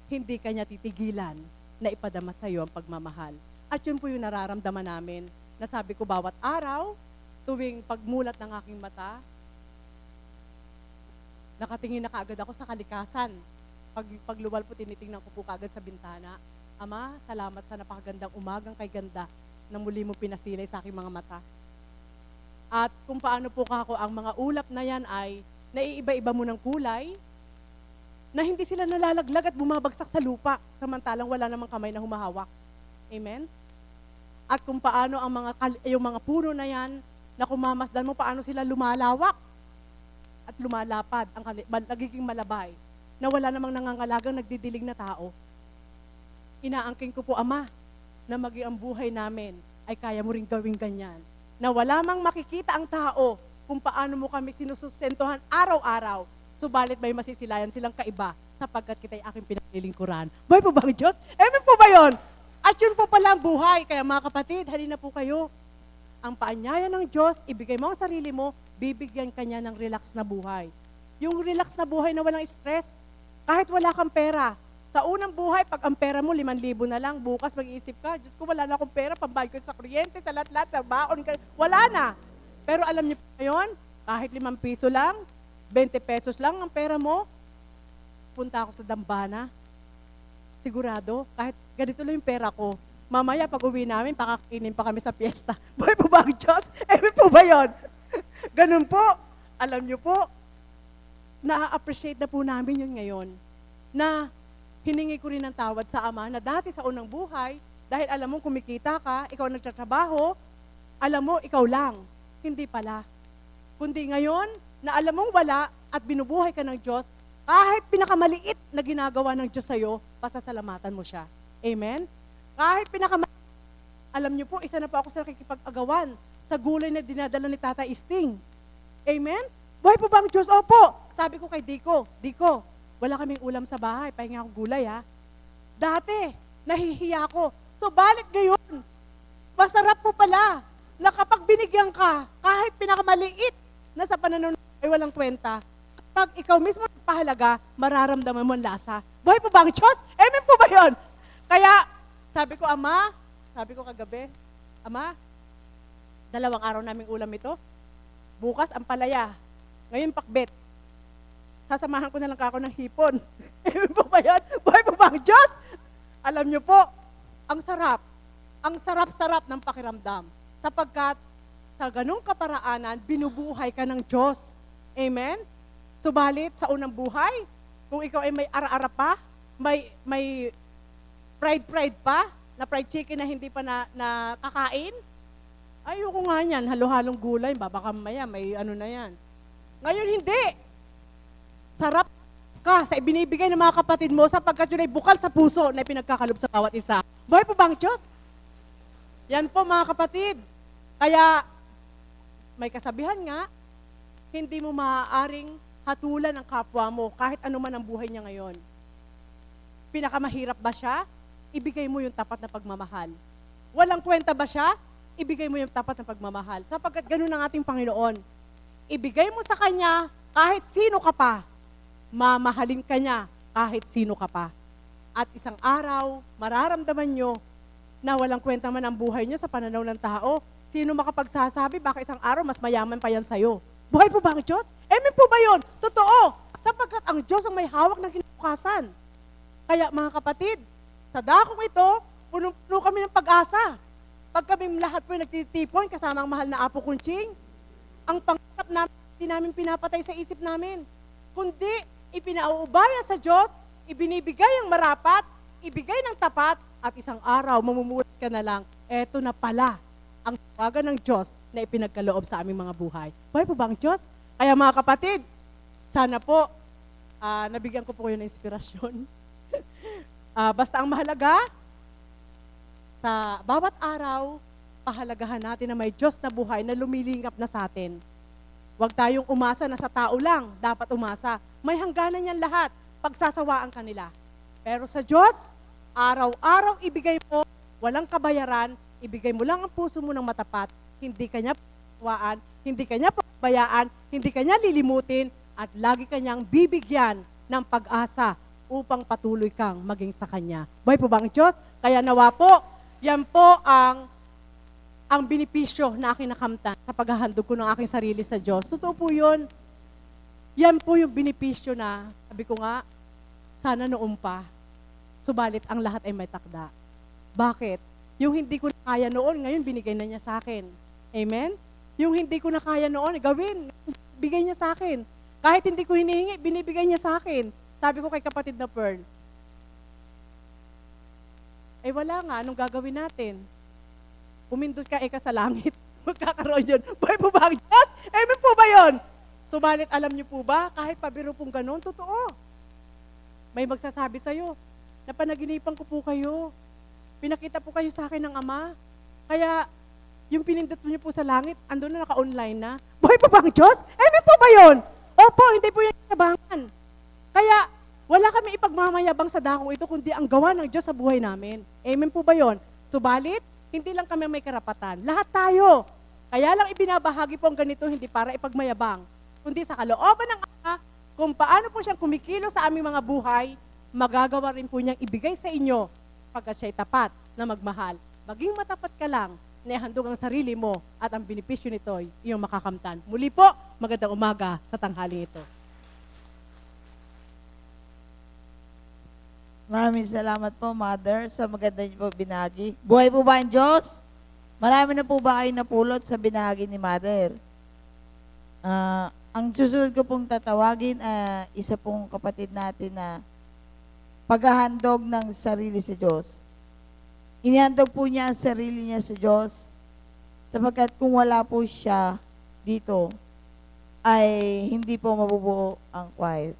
hindi kanya titigilan na ipadama sa'yo ang pagmamahal. At yun po yung nararamdaman namin. Nasabi ko bawat araw, tuwing pagmulat ng aking mata, nakatingin na kaagad ako sa kalikasan. Pagluwal po, tinitingnan ko po kaagad sa bintana. Ama, salamat sa napakagandang umagang kay ganda na muli mo pinasilay sa aking mga mata. At kung paano po kako ang mga ulap na yan ay naiiba-iba mo ng kulay, na hindi sila nalalaglag at bumabagsak sa lupa, samantalang wala namang kamay na humahawak. Amen? At kung paano yung mga puno na yan, na kumamasdan mo, paano sila lumalawak at lumalapad, nagiging malabay, na wala namang nangangalagang nagdidilig na tao. Inaangking ko po, Ama, na maging ang buhay namin ay kaya mo rin gawing ganyan. Na wala mang makikita ang tao kung paano mo kami sinusustentuhan araw-araw, subalit may masisilayan silang kaiba sapagkat kita'y aking pinaglilingkuran. Buhay po ba ang Diyos? Amen po ba yun? At yun po pala ang buhay. Kaya mga kapatid, halina po kayo. Ang paanyaya ng Diyos, ibigay mo ang sarili mo, bibigyan ka niya ng relax na buhay. Yung relax na buhay na walang stress. Kahit wala kang pera. Sa unang buhay, pag ang pera mo, 5,000 na lang, bukas mag-iisip ka, Diyos ko, wala na akong pera, pambayad ko sa kuryente, sa lahat-lahat, sa baon, wala na. Pero alam niyo po ngayon, kahit 5 piso lang, 20 pesos lang ang pera mo, punta ako sa dambana. Sigurado, kahit ganito lang yung pera ko, mamaya pag uwi namin, pakakainin pa kami sa piyesta. Buhay po ba ang Diyos? Amen po ba yun? Ganun po. Alam niyo po, na-appreciate na po namin yun ngayon, na hiningi ko rin ng tawad sa Ama na dati sa unang buhay, dahil alam mo kumikita ka, ikaw nagtatrabaho, alam mo ikaw lang, hindi pala. Kundi ngayon, na alam mong wala at binubuhay ka ng Diyos, kahit pinakamaliit na ginagawa ng Diyos sa'yo, pasasalamatan mo siya. Amen? Kahit alam niyo po, isa na po ako sa nakikipag-agawan sa gulay na dinadala ni Tata Isting. Amen? Buhay po ba ang Diyos? Opo. Sabi ko kay Diko, wala kaming ulam sa bahay, pahinga akong gulay ha. Dati, nahihiya ko. So balik ngayon, masarap po pala na kapag binigyan ka, kahit pinakamaliit na sa pananaw ay walang kwenta, kapag ikaw mismo pahalaga, mararamdaman mo ang lasa. Buhay po ba ang Diyos? Amen po ba yun? Kaya, sabi ko, Ama, sabi ko kagabi, Ama, 2 araw naming ulam ito. Bukas, ang palaya. Ngayon, pakbet. sasamahan ko na lang ako ng hipon. Amen po ba yan? Buhay po ba ang Diyos? Alam niyo po, ang sarap ng pakiramdam. Sapagkat sa ganung kaparaanan, binubuhay ka ng Diyos. Amen? Subalit sa unang buhay, kung ikaw ay may ara-ara pa, may pride pa, na fried chicken na hindi pa na kakain, ayoko nga yan, halo-halong gulay, baka maya, may ano na yan. Ngayon hindi. Sarap ka sa ibinibigay ng mga kapatid mo sapagkat yun ay bukal sa puso na pinagkakalob sa bawat isa. Buhay po ba ang Diyos? Yan po mga kapatid. Kaya may kasabihan nga, hindi mo maaaring hatulan ang kapwa mo kahit ano man ang buhay niya ngayon. Pinakamahirap ba siya? Ibigay mo yung tapat na pagmamahal. Walang kwenta ba siya? Ibigay mo yung tapat na pagmamahal. Sapagkat ganun ang ating Panginoon. Ibigay mo sa Kanya kahit sino ka pa. Mamahalin ka niya kahit sino ka pa. At isang araw, mararamdaman nyo na walang kwenta man ang buhay nyo sa pananaw ng tao. Sino makapagsasabi, baka isang araw mas mayaman pa yan sa'yo. Buhay po ba ang Diyos? Amen po ba yun? Totoo. Sapagkat ang Diyos ang may hawak ng kinabukasan. Kaya mga kapatid, sa dakong ito, puno kami ng pag-asa. Pag kami lahat po nagtitipon, kasama ang mahal na Apo Kunching, ang pangarap namin, hindi namin pinapatay sa isip namin. Kundi, ipinauubaya sa Diyos, ibinibigay ang marapat, ibigay ng tapat, at isang araw, mamumulat ka na lang, eto na pala ang tawagan ng Diyos na ipinagkaloob sa aming mga buhay. Buhay po ba ang Diyos? Kaya mga kapatid, sana po, nabigyan ko po kayo ng inspirasyon. Basta ang mahalaga, sa bawat araw, pahalagahan natin na may Diyos na buhay na lumilingap na sa atin. Huwag tayong umasa na sa tao lang, dapat umasa. May hangganan yan lahat, pagsasawaan kanila. Pero sa Diyos, araw-araw ibigay mo, walang kabayaran, ibigay mo lang ang puso mo ng matapat, hindi kanya pagkawaan, hindi kanya pabayaan, hindi kanya lilimutin, at lagi kanyang bibigyan ng pag-asa upang patuloy kang maging sa Kanya. Buhay po ba ang Diyos? Kaya nawa po, yan po ang benepisyo na aking nakamtan sa paghahandog ko ng aking sarili sa Diyos. Totoo po yun. Yan po yung benepisyo na, sabi ko nga, sana noon pa, subalit ang lahat ay may takda. Bakit? Yung hindi ko na kaya noon, ngayon binigay na niya sa akin. Amen? Yung hindi ko na kaya noon, gawin, bigay niya sa akin. Kahit hindi ko hinihingi, binibigay niya sa akin. Sabi ko kay kapatid na Pearl, wala nga, anong gagawin natin? Umindot ka sa langit, magkakaroon yun. Buhay po ba ang Diyos? Amen po ba yun? Subalit alam niyo po ba, kahit pabiro pong ganun, totoo. May magsasabi sa'yo, napanaginipan ko po kayo. Pinakita po kayo sa akin ng Ama. Kaya, yung pinindot niyo po sa langit, andun na naka-online na. Buhay po ba ang Diyos? Amen po ba yun? Opo, hindi po yan kinabangan. Kaya, wala kami ipagmamayabang sa dakong ito, kundi ang gawa ng Diyos sa buhay namin. Amen po ba yun? Subalit, hindi lang kami may karapatan. Lahat tayo. Kaya lang ibinabahagi po ang ganito, hindi para ipagmayabang, kundi sa kalooban ng Ama, kung paano po siyang kumikilo sa aming mga buhay, magagawa rin po niyang ibigay sa inyo pagkat siya'y tapat na magmahal. Maging matapat ka lang na ihandog ang sarili mo at ang benepisyo nito'y iyong makakamtan. Muli po, magandang umaga sa tanghali ito. Maraming salamat po, Mother, sa maganda niyo po binahagi. Buhay po ba ang Diyos? Marami na po ba kayo napulot sa binahagi ni Mother? Ang susunod ko pong tatawagin, isa pong kapatid natin na paghahandog ng sarili sa Diyos. Inihandog po niya ang sarili niya sa Diyos sapagkat kung wala po siya dito, ay hindi po mabubuo ang choir.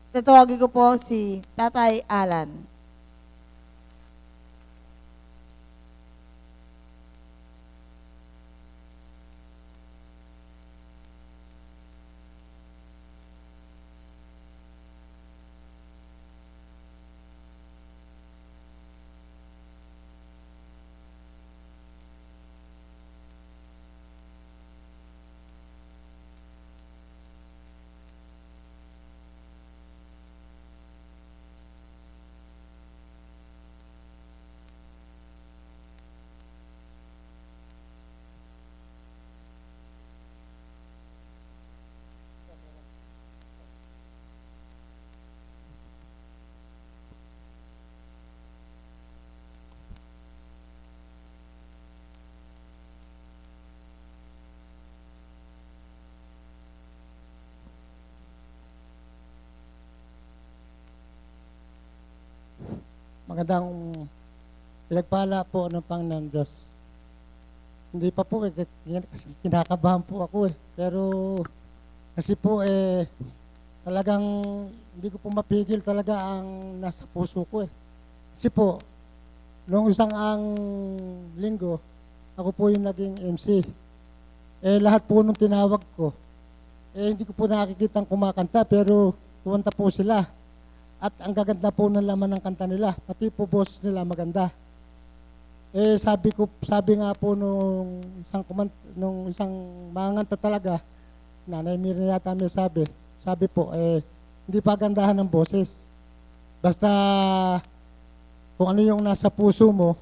Tatawagin ko po si Tatay Alan. Magandang pinagpala po ng Panginoon Diyos. Hindi pa po kasi kinakabahan po ako Pero kasi po talagang hindi ko po mapigil talaga ang nasa puso ko Kasi po, noong isang linggo, ako po yung naging MC. Lahat po nung tinawag ko, hindi ko po nakikitang kumakanta pero kumanta po sila. At ang gaganda po ng laman ng kanta nila, pati po boses nila maganda. Sabi nga po nung isang manganta talaga, Nanay Mirna yata may sabi po, hindi pa gandahan ng boses. Basta kung ano yung nasa puso mo,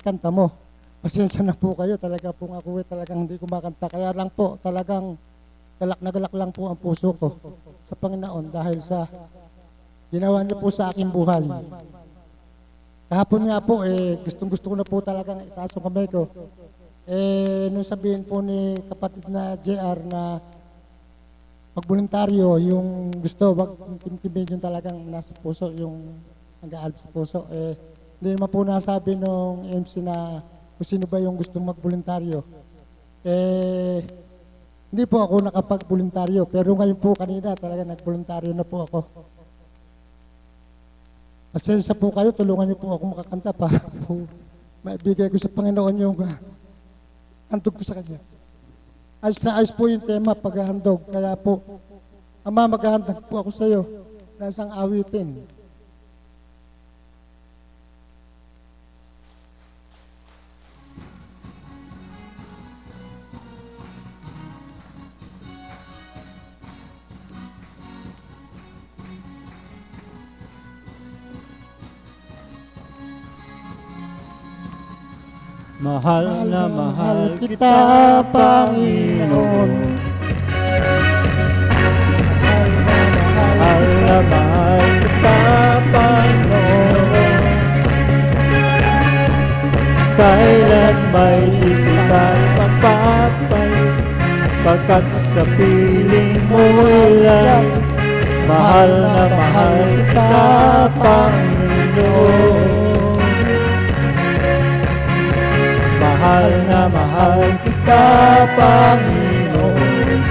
kanta mo. Pasensya na po kayo, talaga po ako talagang hindi kumakanta. Kaya lang po, talagang galak na galak lang po ang puso ko sa Panginoon dahil sa ginawa niyo po sa aking buhay. Kahapon nga po, gustong-gusto ko na po talagang itaas ang kamay ko. Nung sabihin po ni kapatid na JR na magboluntaryo, yung gusto, wag timtimin yung talagang nasa puso, yung nag-aalb sa puso. Hindi naman po nasabi nung MC na kung sino ba yung gustong magboluntaryo. Hindi po ako nakapag-voluntaryo, pero ngayon po kanina talaga nag-voluntaryo na po ako. Pasensya po kayo, tulungan niyo po ako makakanta pa. Maibigay ko sa Panginoon yung handog ko sa Kanya. Ayos na ayos po yung tema, paghahandog. Kaya po, Ama, maghahandog po ako sa iyo na isang awitin. Mahal na mahal kita, Panginoon. Mahal na mahal kita, Panginoon. Kailan may ibigay pagpapalit, pagkat sa piling mo'y langit. Mahal na mahal kita, Panginoon. Mahal na mahal kita, Panginoon.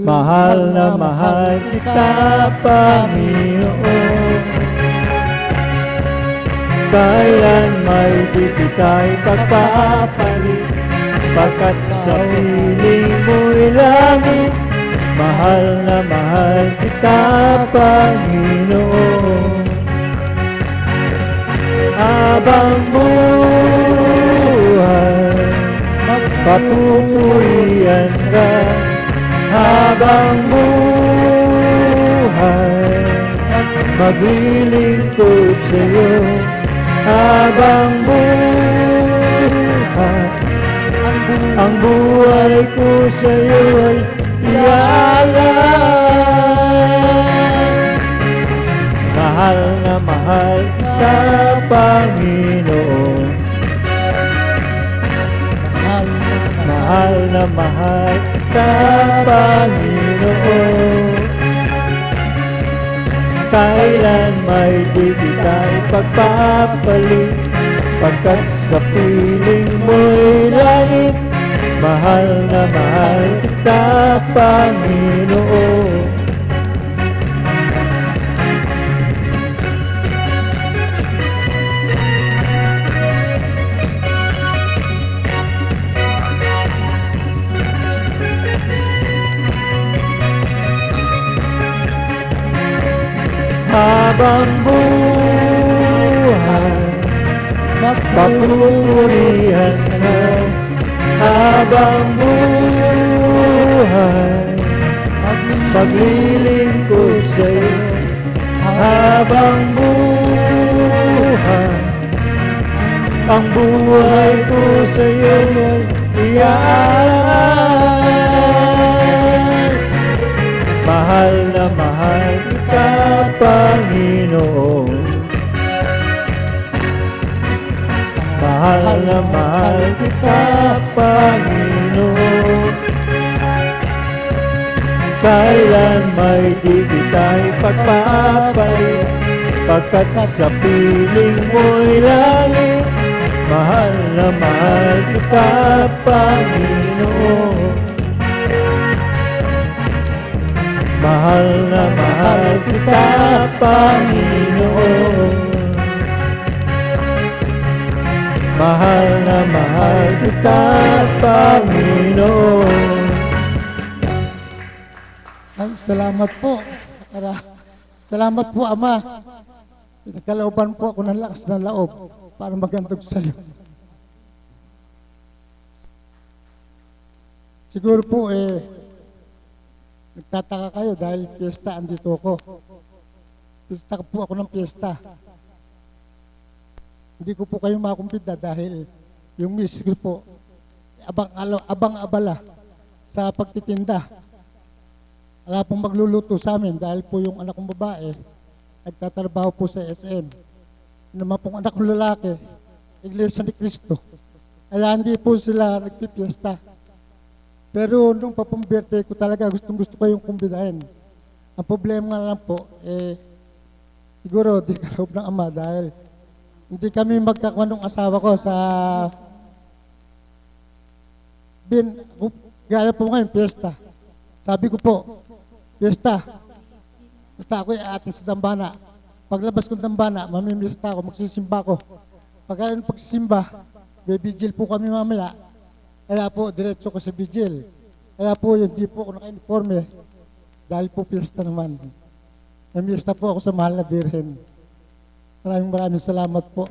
Mahal na mahal kita, Panginoon. Kailan may bibigay pagpapalit, pagkat sa piling mo'y langit. Mahal na mahal kita, Panginoon. Habang buhay, magpupurihan ka. Habang buhay, maglilingkod sa iyo. Habang buhay, ang buhay ko sa iyo ay iaalay. Mahal na mahal kita, Panginoon. Mahal na mahal kita, Panginoon. Kailan may bibigay pagpapalit, pagkat sa piling mo'y langit. Mahal na mahal kita, Panginoon. Habang buhay, magpupurihan ka. Habang buhay, maglilingkod sa iyo. Habang buhay, ang buhay ko sa iyo ay iaalay. Mahal na mahal kita, Panginoon. Mahal na mahal kita, Panginoon. kailan may di kita'y pagpapalit, pagkat sa piling mo'y langit, mahal na mahal kita, Panginoon. Mahal na mahal kita, Panginoon. Mahal na mahal kita, Panginoon. Ay, salamat po. Salamat po, Ama. Pinagkalooban po ako ng lakas ng loob para magandog sa iyo. Siguro po, nagtataka kayo dahil piyesta andito ako. Saka po ako ng piyesta. Hindi ko po kayo makumpida dahil yung miss ko po, abang-abala sa pagtitinda. Wala pong magluluto sa amin dahil po yung anak kong babae, nagtatrabaho po sa SM. Yung naman pong anak kong lalaki, Iglesia ni Cristo. Kaya hindi po sila nagpipiesta. Pero nung papang birthday ko talaga, gustong-gusto ko yung kumbidahin. Ang problema nga lang po, siguro di kaloob ng Ama dahil hindi kami magkakawan ng asawa ko sa gaya po ngayon, piyesta. Sabi ko po, piyesta. Basta ako atin sa dambana. Paglabas ko ng dambana, mamimiyesta ako, magsisimba ko. Pagka pagsisimba, may vigil po kami mamaya. Kaya po, diretso ko sa vigil. Kaya po, hindi po ako naka-uniforme. Dahil po piyesta naman. Namiyesta po ako sa mahal na Birhen. Maraming salamat po.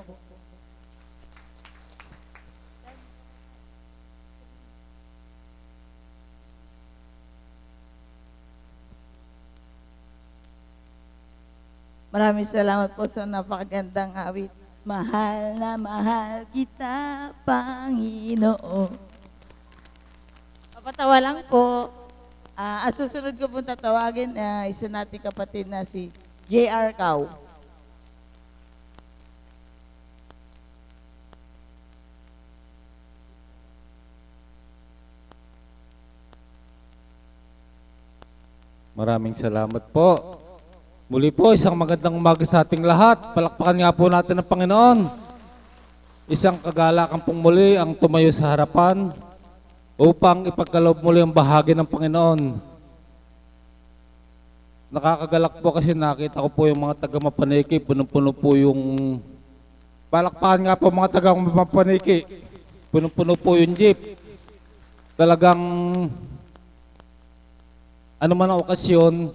Maraming salamat po sa napakagandang awit. Mahal na mahal kita, Panginoon. Papatawa lang po. Ang susunod ko pong tatawagin, isa nating kapatid na si J.R. Cow. Maraming salamat po. Muli po, isang magandang umaga sa ating lahat. Palakpakan nga po natin ang Panginoon. Isang kagalakan pong muli ang tumayo sa harapan upang ipagkaloob muli ang bahagi ng Panginoon. Nakakagalak po kasi nakita ko po yung mga taga-Mapaniki, punong-puno po yung... Palakpakan nga po mga taga-Mapaniki, punong-puno po yung jeep. Talagang... Ano man ang okasyon,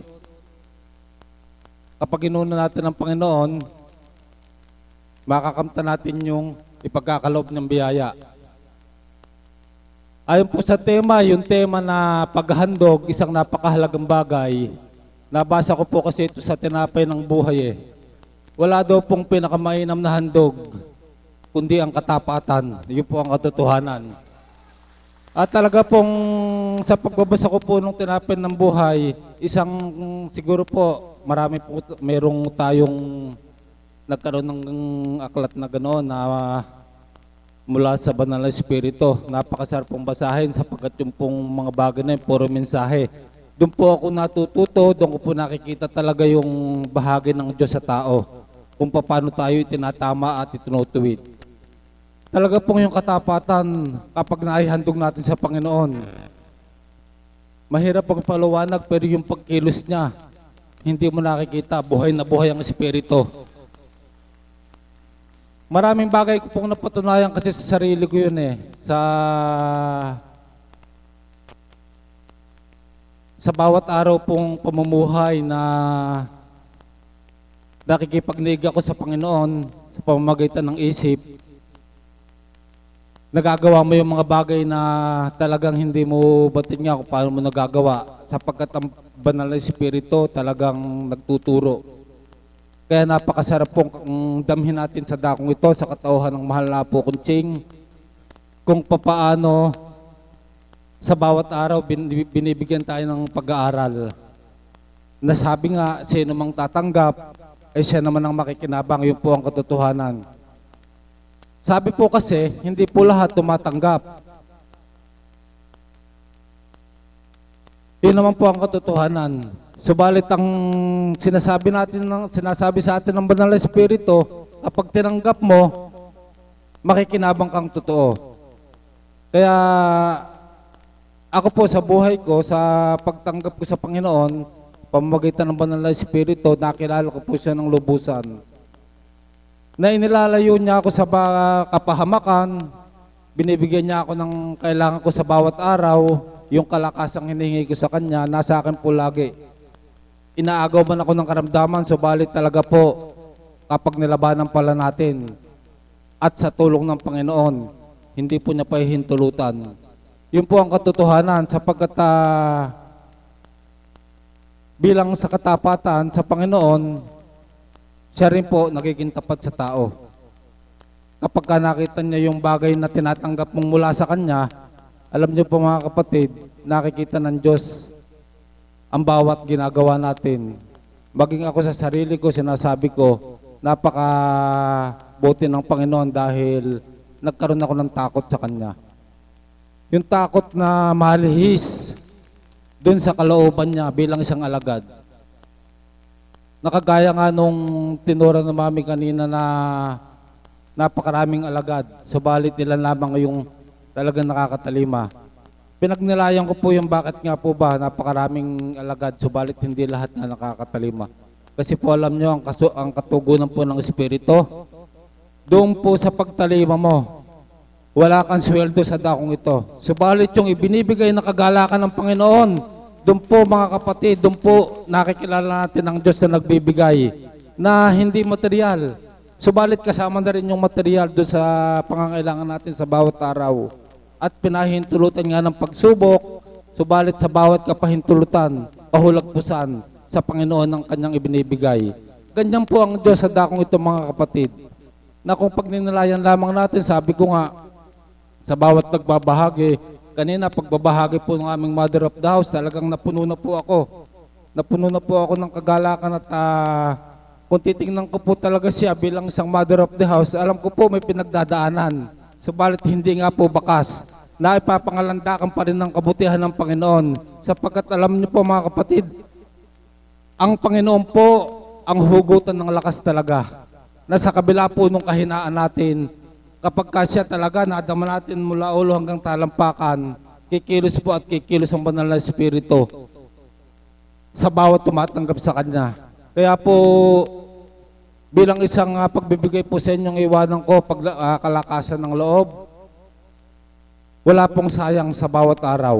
kapag inuna natin ang Panginoon, makakamta natin yung ipagkakaloob ng biyaya. Ayon po sa tema, yung tema na paghandog, isang napakahalagang bagay. Nabasa ko po kasi ito sa Tinapay ng Buhay. Wala daw pong pinakamainam na handog, kundi ang katapatan. Yun po ang katotohanan. At talaga pong sa pagbabasa ko po nung Tinapay ng Buhay, isang siguro po merong tayong nagkaroon ng aklat na gano'n na mula sa Banal na Espiritu. Napakasarap pong basahin sapagkat yung pong mga bagay na yun, puro mensahe. Doon po ako natututo, doon ko po nakikita talaga yung bahagi ng Diyos sa tao. Kung paano tayo itinatama at itinutuwid. Talaga pong yung katapatan kapag naihandog natin sa Panginoon. Mahirap pang paliwanag pero yung pagkilos niya, hindi mo nakikita, buhay na buhay ang Espiritu. Maraming bagay ko pong napatunayan kasi sa sarili ko yun Sa bawat araw pong pamumuhay na nakikipagniig ako sa Panginoon sa pamamagitan ng isip, nagagawa mo yung mga bagay na talagang hindi mo batin nga kung paano mo nagagawa sapagkat ang Banal na Espiritu talagang nagtuturo. Kaya napakasarap pong damhin natin sa dakong ito sa katauhan ng mahal na po Kunching kung papaano sa bawat araw binibigyan tayo ng pag-aaral. Nasabi nga, sino mang tatanggap ay siya naman ang makikinabang. Yun po ang katotohanan. Sabi po kasi, hindi po lahat tumatanggap. Yun naman po ang katotohanan. Subalit ang sinasabi sa atin ng Banal na Espiritu, kapag tinanggap mo, makikinabang kang totoo. Kaya ako po sa buhay ko, sa pagtanggap ko sa Panginoon, pamamagitan ng Banal na Espiritu, nakilala ko po siya ng lubusan. Na inilalayo niya ako sa kapahamakan, binibigyan niya ako ng kailangan ko sa bawat araw, yung kalakasang hinihingi ko sa Kanya, nasa akin po lagi. Inaagaw man ako ng karamdaman, subalit talaga po kapag nilabanan pala natin at sa tulong ng Panginoon, hindi po niya pahihintulutan. Yun po ang katotohanan sapagkat bilang sa katapatan sa Panginoon, siya rin po nagiging tapat sa tao. Kapag nakita niya yung bagay na tinatanggap mong mula sa Kanya, alam niyo po mga kapatid, nakikita ng Diyos ang bawat ginagawa natin. Maging ako sa sarili ko, sinasabi ko, napakabuti ng Panginoon dahil nagkaroon ako ng takot sa Kanya. Yung takot na malihis dun sa kalooban niya bilang isang alagad. Nakagaya nga nung tinura ng mami kanina na napakaraming alagad, subalit ilan lamang yung talagang nakakatalima. Pinagnilayan ko po yung bakit nga po ba napakaraming alagad, subalit hindi lahat nga nakakatalima. Kasi po alam nyo, ang katugunan po ng Espiritu, doon po sa pagtalima mo, wala kang sweldo sa dakong ito. Subalit yung ibinibigay na kagalakan ng Panginoon, doon po mga kapatid, doon po nakikilala natin ang Diyos na nagbibigay na hindi material. Subalit kasama na rin yung material doon sa pangangailangan natin sa bawat araw. At pinahintulutan nga ng pagsubok, subalit sa bawat kapahintulutan, kahulagpusan sa Panginoon ng Kanyang ibinibigay. Ganyan po ang Diyos sa dakong ito mga kapatid. Na kung pagninalayan lamang natin, sabi ko nga, sa bawat nagbabahagi, kanina pagbabahagi po ng aming Mother of the House, talagang napuno na po ako. Napuno na po ako ng kagalakan at kung titingnan ko po talaga siya bilang isang Mother of the House, alam ko po may pinagdadaanan. Subalit hindi nga po bakas na ipapangalandakan pa rin ng kabutihan ng Panginoon. Sapagkat alam niyo po mga kapatid, ang Panginoon po ang hugutan ng lakas talaga. Na sa kabila po nung kahinaan natin, kapag kasya talaga naadama natin mula ulo hanggang talampakan, kikilos po at kikilos ang Banal na Espiritu sa bawat tumatanggap sa Kanya. Kaya po, bilang isang pagbibigay po sa inyong iwanan ko, kalakasan ng loob, wala pong sayang sa bawat araw.